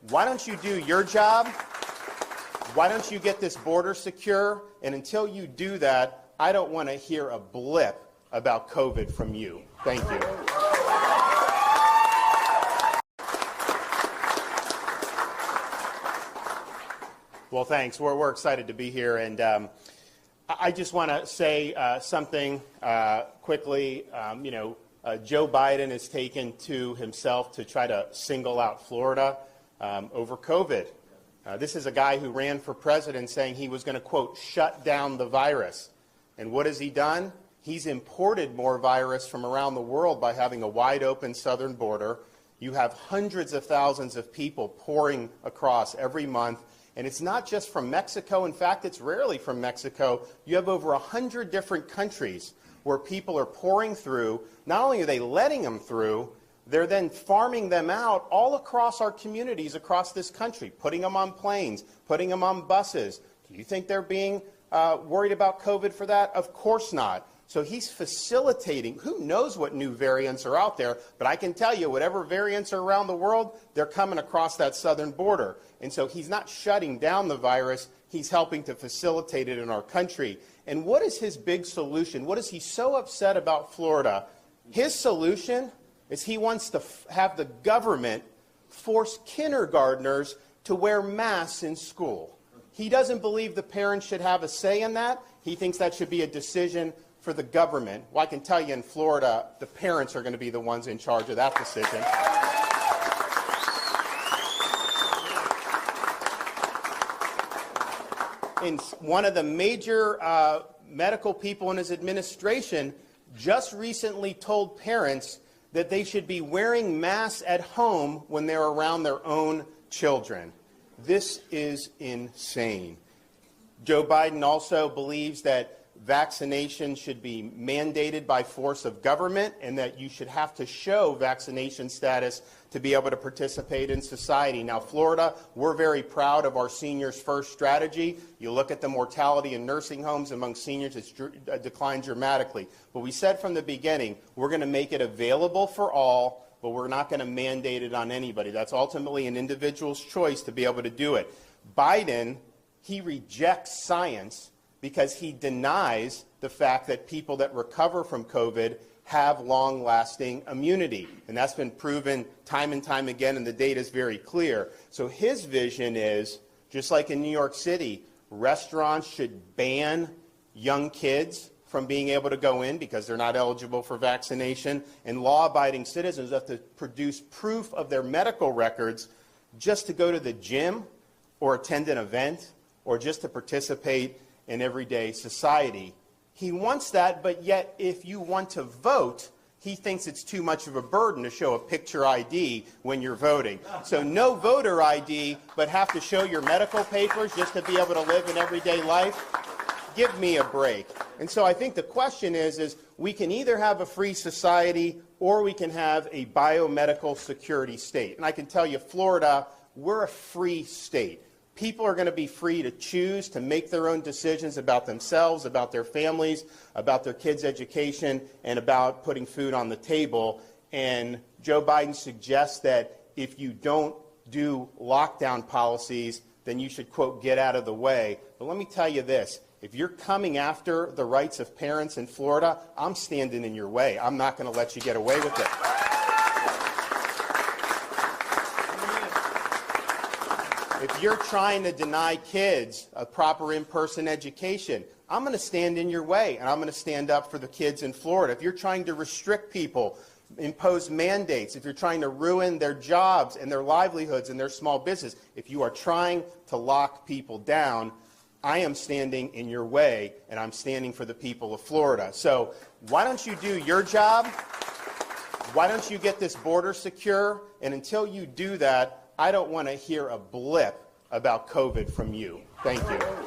why don't you do your job? Why don't you get this border secure? And until you do that, I don't want to hear a blip about COVID from you. Thank you. Well, thanks. We're excited to be here, and I just want to say something quickly. Joe Biden has taken to himself to try to single out Florida over COVID. This is a guy who ran for president saying he was going to, quote, shut down the virus. And what has he done? He's imported more virus from around the world by having a wide open southern border. You have hundreds of thousands of people pouring across every month. And it's not just from Mexico. In fact, it's rarely from Mexico. You have over 100 different countries where people are pouring through. Not only are they letting them through, they're then farming them out all across our communities across this country, putting them on planes, putting them on buses. Do you think they're being worried about COVID for that? Of course not. So he's facilitating. Who knows what new variants are out there, but I can tell you whatever variants are around the world, they're coming across that southern border. And so he's not shutting down the virus, he's helping to facilitate it in our country. And what is his big solution? What is he so upset about Florida? His solution is he wants to have the government force kindergartners to wear masks in school. He doesn't believe the parents should have a say in that. He thinks that should be a decision for the government. Well, I can tell you in Florida, the parents are going to be the ones in charge of that decision. And one of the major medical people in his administration just recently told parents that they should be wearing masks at home when they're around their own children. This is insane. Joe Biden also believes that vaccination should be mandated by force of government and that you should have to show vaccination status to be able to participate in society. Now, Florida, we're very proud of our Seniors First strategy. You look at the mortality in nursing homes among seniors, it's declined dramatically. But we said from the beginning, we're going to make it available for all, but we're not going to mandate it on anybody. That's ultimately an individual's choice to be able to do it. Biden, he rejects science because he denies the fact that people that recover from COVID have long-lasting immunity. And that's been proven time and time again, and the data is very clear. So his vision is, just like in New York City, restaurants should ban young kids from being able to go in because they're not eligible for vaccination, and law-abiding citizens have to produce proof of their medical records just to go to the gym or attend an event or just to participate in everyday society. He wants that, but yet if you want to vote, he thinks it's too much of a burden to show a picture ID when you're voting. So no voter ID, but have to show your medical papers just to be able to live in everyday life? Give me a break. And so I think the question is we can either have a free society or we can have a biomedical security state. And I can tell you, Florida, we're a free state. People are going to be free to choose to make their own decisions about themselves, about their families, about their kids' education, and about putting food on the table. And Joe Biden suggests that if you don't do lockdown policies, then you should, quote, get out of the way. But let me tell you this. If you're coming after the rights of parents in Florida, I'm standing in your way. I'm not going to let you get away with it. If you're trying to deny kids a proper in-person education, I'm going to stand in your way, and I'm going to stand up for the kids in Florida. If you're trying to restrict people, impose mandates, if you're trying to ruin their jobs and their livelihoods and their small business, if you are trying to lock people down, I am standing in your way, and I'm standing for the people of Florida. So why don't you do your job? Why don't you get this border secure? And until you do that, I don't want to hear a blip about COVID from you. Thank you.